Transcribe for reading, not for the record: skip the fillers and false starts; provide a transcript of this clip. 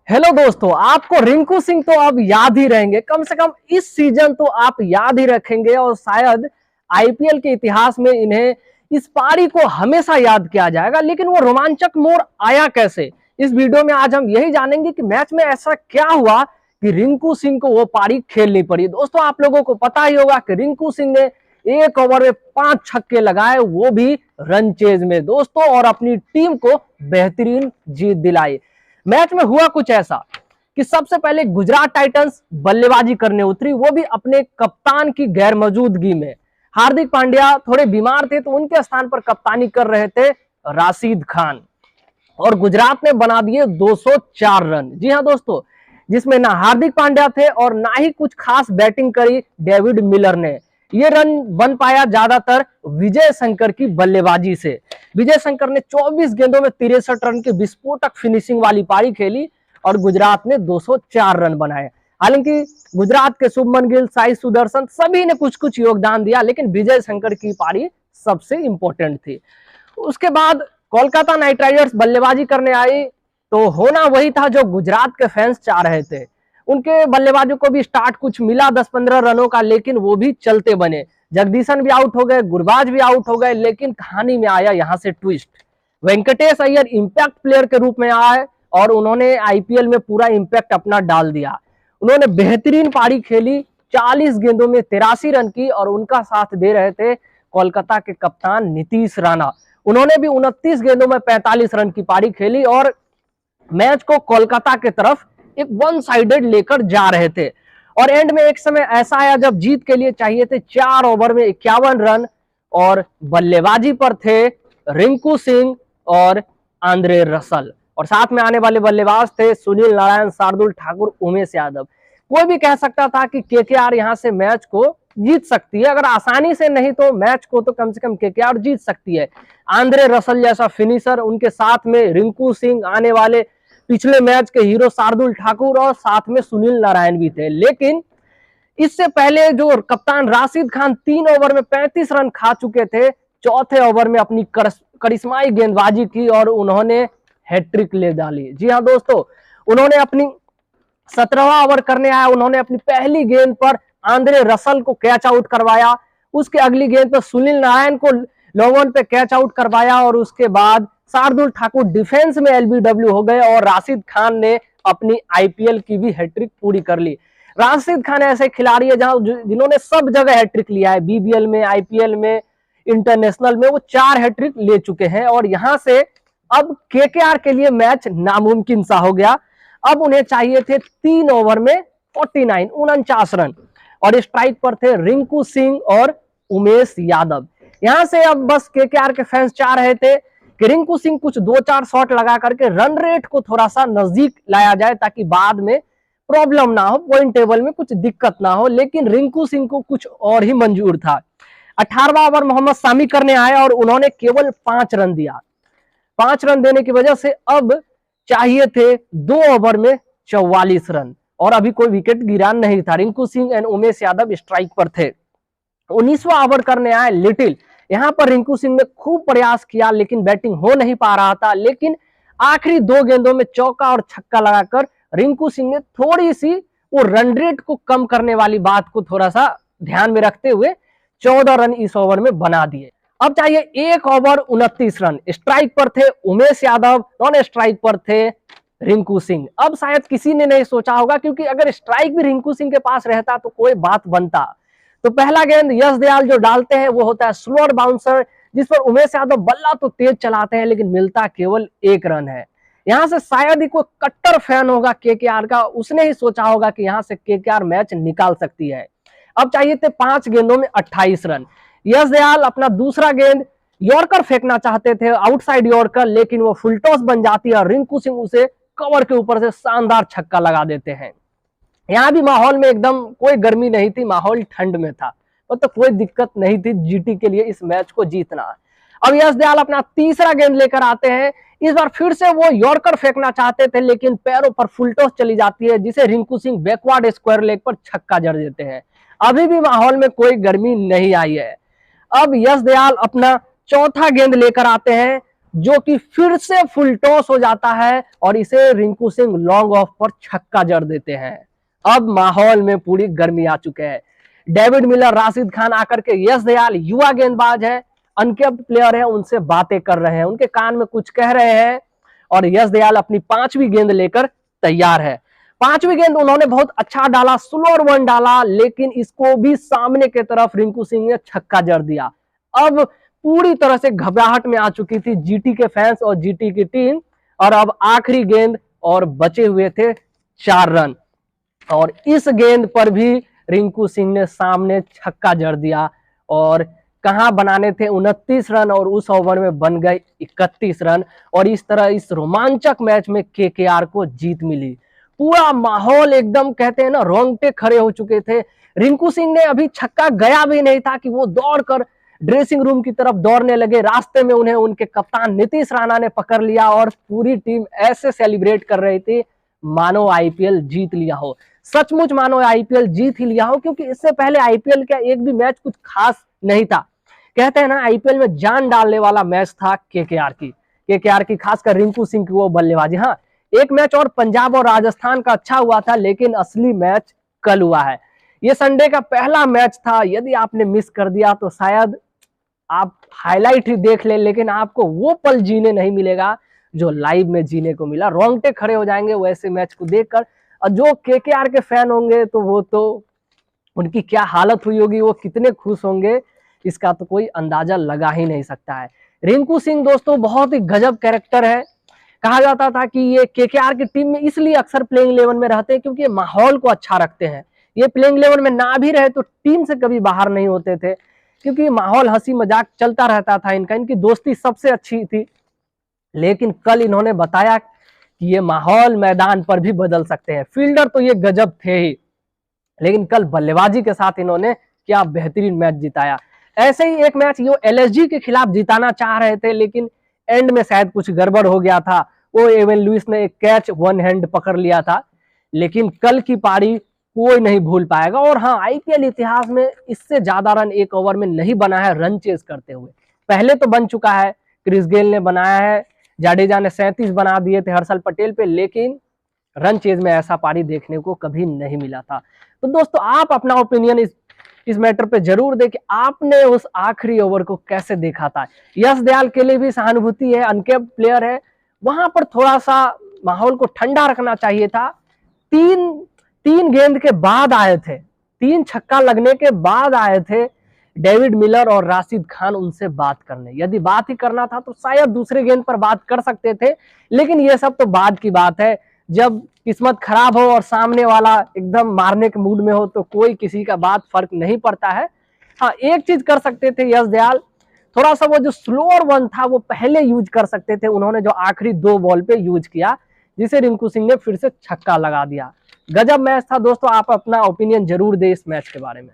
Hello दोस्तों, आपको रिंकू सिंह तो अब याद ही रहेंगे। कम से कम इस सीजन तो आप याद ही रखेंगे और शायद आईपीएल के इतिहास में इन्हें इस पारी को हमेशा याद किया जाएगा। लेकिन वो रोमांचक मोड़ आया कैसे, इस वीडियो में आज हम यही जानेंगे कि मैच में ऐसा क्या हुआ कि रिंकू सिंह को वो पारी खेलनी पड़ी। दोस्तों, आप लोगों को पता ही होगा कि रिंकू सिंह ने एक ओवर में 5 छक्के लगाए, वो भी रन चेज में दोस्तों, और अपनी टीम को बेहतरीन जीत दिलाई। मैच में हुआ कुछ ऐसा कि सबसे पहले गुजरात टाइटंस बल्लेबाजी करने उतरी, वो भी अपने कप्तान की गैर मौजूदगी में। हार्दिक पांड्या थोड़े बीमार थे तो उनके स्थान पर कप्तानी कर रहे थे राशिद खान, और गुजरात ने बना दिए 204 रन। जी हां दोस्तों, जिसमें ना हार्दिक पांड्या थे और ना ही कुछ खास बैटिंग करी डेविड मिलर ने। ये रन बन पाया ज्यादातर विजय शंकर की बल्लेबाजी से। विजय शंकर ने 24 गेंदों में 63 रन की विस्फोटक फिनिशिंग वाली पारी खेली और गुजरात ने 204 रन बनाए। हालांकि गुजरात के शुभमन गिल, साई सुदर्शन सभी ने कुछ कुछ योगदान दिया, लेकिन विजय शंकर की पारी सबसे इंपॉर्टेंट थी। उसके बाद कोलकाता नाइट राइडर्स बल्लेबाजी करने आई तो होना वही था जो गुजरात के फैंस चाह रहे थे। उनके बल्लेबाजों को भी स्टार्ट कुछ मिला 10-15 रनों का, लेकिन वो भी चलते बने। जगदीशन भी आउट हो गए, गुरबाज भी आउट हो गए, लेकिन कहानी में आया यहां से twist. Venkatesh Iyer impact player के रूप में आए और उन्होंने आईपीएल में पूरा इंपैक्ट अपना डाल दिया। उन्होंने बेहतरीन पारी खेली, 40 गेंदों में 83 रन की, और उनका साथ दे रहे थे कोलकाता के कप्तान नीतीश राणा। उन्होंने भी 29 गेंदों में 45 रन की पारी खेली और मैच को कोलकाता के तरफ एक वन साइडेड लेकर जा रहे थे। और एंड में एक समय ऐसा आया जब जीत के लिए चाहिए थे 4 ओवर में 51 रन, और बल्लेबाजी पर थे रिंकू सिंह और आंद्रे रसल, और साथ में आने वाले बल्लेबाज थे सुनील नारायण, शार्दुल ठाकुर, उमेश यादव। कोई भी कह सकता था कि केकेआर यहां से मैच को जीत सकती है, अगर आसानी से नहीं तो मैच को तो कम से कम केकेआर जीत सकती है। आंद्रे रसल जैसा फिनिशर, उनके साथ में रिंकू सिंह, आने वाले पिछले मैच के हीरो शार्दुल ठाकुर, और साथ में सुनील नारायण भी थे। लेकिन इससे पहले जो कप्तान राशिद खान 3 ओवर में 35 रन खा चुके थे, चौथे ओवर में अपनी करिश्माई गेंदबाजी की और उन्होंने हैट्रिक ले डाली। जी हाँ दोस्तों, उन्होंने अपनी 17वां ओवर करने आया, उन्होंने अपनी पहली गेंद पर आंद्रे रसल को कैच आउट करवाया। उसके अगली गेंद पर सुनील नारायण को लॉन्ग ऑन पे कैच आउट करवाया, और उसके बाद शार्दुल ठाकुर डिफेंस में एलबीडब्ल्यू हो गए और राशिद खान ने अपनी आईपीएल की भी हैट्रिक पूरी कर ली। राशिद खान ऐसे खिलाड़ी है जिन्होंने सब जगह हैट्रिक लिया है, बीबीएल में, आईपीएल में, इंटरनेशनल में वो 4 हैट्रिक ले चुके हैं। और यहां से अब केकेआर के लिए मैच नामुमकिन सा हो गया। अब उन्हें चाहिए थे 3 ओवर में 49 रन, और स्ट्राइक पर थे रिंकू सिंह और उमेश यादव। यहां से अब बस केकेआर के फैंस चाह रहे थे कि रिंकू सिंह कुछ 2-4 शॉट लगा करके रन रेट को थोड़ा सा नजदीक लाया जाए, ताकि बाद में प्रॉब्लम ना हो, पॉइंट टेबल में कुछ दिक्कत ना हो। लेकिन रिंकू सिंह को कुछ और ही मंजूर था। 18वां ओवर मोहम्मद सामी करने आए और उन्होंने केवल 5 रन दिया। 5 रन देने की वजह से अब चाहिए थे 2 ओवर में 44 रन, और अभी कोई विकेट गिरा नहीं था। रिंकू सिंह एंड उमेश यादव स्ट्राइक पर थे। 19वां ओवर करने आए लिटिल। यहां पर रिंकू सिंह ने खूब प्रयास किया, लेकिन बैटिंग हो नहीं पा रहा था। लेकिन आखिरी 2 गेंदों में चौका और छक्का लगाकर रिंकू सिंह ने थोड़ी सी वो रन रेट को कम करने वाली बात को थोड़ा सा ध्यान में रखते हुए 14 रन इस ओवर में बना दिए। अब चाहिए 1 ओवर 29 रन। स्ट्राइक पर थे उमेश यादव, नॉन स्ट्राइक पर थे रिंकू सिंह। अब शायद किसी ने नहीं सोचा होगा, क्योंकि अगर स्ट्राइक भी रिंकू सिंह के पास रहता तो कोई बात बनता। तो पहला गेंद यश दयाल जो डालते हैं वो होता है स्लोअर बाउंसर, जिस पर उमेश यादव बल्ला तो तेज चलाते हैं, लेकिन मिलता केवल 1 रन है। यहां से शायद ही कोई कट्टर फैन होगा केकेआर का, उसने ही सोचा होगा कि यहां से केकेआर मैच निकाल सकती है। अब चाहिए थे 5 गेंदों में 28 रन। यश दयाल अपना दूसरा गेंद यॉर्कर फेंकना चाहते थे, आउटसाइड यॉर्कर, लेकिन वो फुल टॉस बन जाती है और रिंकू सिंह उसे कवर के ऊपर से शानदार छक्का लगा देते हैं। यहाँ भी माहौल में एकदम कोई गर्मी नहीं थी, माहौल ठंड में था, तो कोई दिक्कत नहीं थी जीटी के लिए इस मैच को जीतना। अब यश दयाल अपना तीसरा गेंद लेकर आते हैं। इस बार फिर से वो यॉर्कर फेंकना चाहते थे, लेकिन पैरों पर फुल टॉस चली जाती है, जिसे Rinku Singh backward square leg पर छक्का जड़ देते हैं। अभी भी माहौल में कोई गर्मी नहीं आई है। अब यश दयाल अपना चौथा गेंद लेकर आते हैं जो कि फिर से फुल टॉस हो जाता है और इसे रिंकू सिंह लॉन्ग ऑफ पर छक्का जड़ देते हैं। अब माहौल में पूरी गर्मी आ चुके हैं। डेविड मिलर, राशिद खान आकर के यश दयाल युवा गेंदबाज है, अनकेप्ड प्लेयर है, उनसे बातें कर रहे हैं, उनके कान में कुछ कह रहे हैं और यश दयाल अपनी 5वीं गेंद लेकर तैयार है। 5वीं गेंद उन्होंने बहुत अच्छा डाला, स्लोअर वन डाला, लेकिन इसको भी सामने की तरफ रिंकू सिंह ने छक्का जड़ दिया। अब पूरी तरह से घबराहट में आ चुकी थी जीटी के फैंस और जीटी की टीम, और अब आखिरी गेंद और बचे हुए थे 4 रन, और इस गेंद पर भी रिंकू सिंह ने सामने छक्का जड़ दिया और कहां बनाने थे 29 रन और उस ओवर में बन गए 31 रन, और इस तरह इस रोमांचक मैच में केकेआर को जीत मिली। पूरा माहौल एकदम कहते हैं ना रोंगटे खड़े हो चुके थे। रिंकू सिंह ने अभी छक्का गया भी नहीं था कि वो दौड़कर ड्रेसिंग रूम की तरफ दौड़ने लगे। रास्ते में उन्हें उनके कप्तान नीतीश राणा ने पकड़ लिया और पूरी टीम ऐसे सेलिब्रेट कर रही थी मानो आईपीएल जीत लिया हो। सचमुच मानो आईपीएल जीत ही लिया हो, क्योंकि इससे पहले आईपीएल का एक भी मैच कुछ खास नहीं था। कहते हैं ना आईपीएल में जान डालने वाला मैच था केकेआर की खासकर रिंकू सिंह की वो बल्लेबाजी। हाँ, एक मैच और पंजाब और राजस्थान का अच्छा हुआ था, लेकिन असली मैच कल हुआ है। ये संडे का पहला मैच था, यदि आपने मिस कर दिया तो शायद आप हाईलाइट ही देख ले, लेकिन आपको वो पल जीने नहीं मिलेगा जो लाइव में जीने को मिला। रोंगटे खड़े हो जाएंगे वैसे मैच को देखकर, और जो केकेआर के फैन होंगे तो वो तो उनकी क्या हालत हुई होगी, वो कितने खुश होंगे, इसका तो कोई अंदाजा लगा ही नहीं सकता है। रिंकू सिंह दोस्तों बहुत ही गजब कैरेक्टर है। कहा जाता था कि ये केकेआर की टीम में इसलिए अक्सर प्लेइंग 11 में रहते हैं क्योंकि ये माहौल को अच्छा रखते हैं। ये प्लेइंग 11 में ना भी रहे तो टीम से कभी बाहर नहीं होते थे, क्योंकि माहौल हंसी मजाक चलता रहता था इनका, इनकी दोस्ती सबसे अच्छी थी। लेकिन कल इन्होंने बताया कि ये माहौल मैदान पर भी बदल सकते हैं। फील्डर तो ये गजब थे ही, लेकिन कल बल्लेबाजी के साथ इन्होंने क्या बेहतरीन मैच जिताया। ऐसे ही एक मैच ये एलएसजी के खिलाफ जिताना चाह रहे थे, लेकिन एंड में शायद कुछ गड़बड़ हो गया था। वो एवन लुइस ने एक कैच वन हैंड पकड़ लिया था, लेकिन कल की पारी कोई नहीं भूल पाएगा। और हाँ, आईपीएल इतिहास में इससे ज्यादा रन एक ओवर में नहीं बना है रन चेज करते हुए। पहले तो बन चुका है, क्रिस गेल ने बनाया है, जाडेजा ने 37 बना दिए थे हर्षल पटेल पे, लेकिन रन चेज में ऐसा पारी देखने को कभी नहीं मिला था। तो दोस्तों आप अपना ओपिनियन इस मैटर पे जरूर दें कि आपने उस आखिरी ओवर को कैसे देखा था। यश दयाल के लिए भी सहानुभूति है, अनकेप्ड प्लेयर है, वहां पर थोड़ा सा माहौल को ठंडा रखना चाहिए था। तीन गेंद के बाद आए थे, 3 छक्का लगने के बाद आए थे डेविड मिलर और राशिद खान उनसे बात करने। यदि बात ही करना था तो शायद दूसरे गेंद पर बात कर सकते थे, लेकिन ये सब तो बाद की बात है। जब किस्मत खराब हो और सामने वाला एकदम मारने के मूड में हो तो कोई किसी का बात फर्क नहीं पड़ता है। हाँ, एक चीज कर सकते थे यश दयाल, थोड़ा सा वो जो स्लोअर वन था वो पहले यूज कर सकते थे, उन्होंने जो आखिरी 2 बॉल पे यूज किया, जिसे रिंकू सिंह ने फिर से छक्का लगा दिया। गजब मैच था दोस्तों, आप अपना ओपिनियन जरूर दें इस मैच के बारे में।